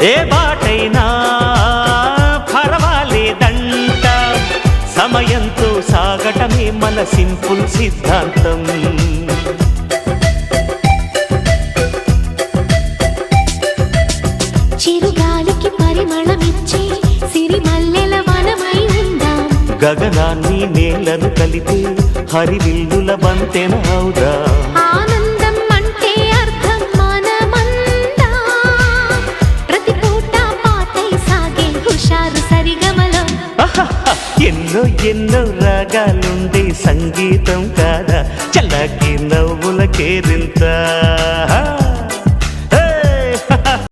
ఏ బాటైనా పర్వాలేదంట, సమయంతో సాగటమే మన సింపుల్ సిద్ధాంతం. చిరుగాలికి పరిమళమిచ్చే సిరిమల్లెల వనమై ఉందాం, గగనాన్ని నేలను కలిపే హరివిల్లుల బంతెన అవుదాం. ఆనందం అంటే అర్థం మనమందా, ప్రతి పూట పాటై సాగే హుషారు సరిగమలో. ఎన్నో ఎన్నో రాగాలుండే సంగీతం కాదా, చల్లకి నవ్వుల కేరింత.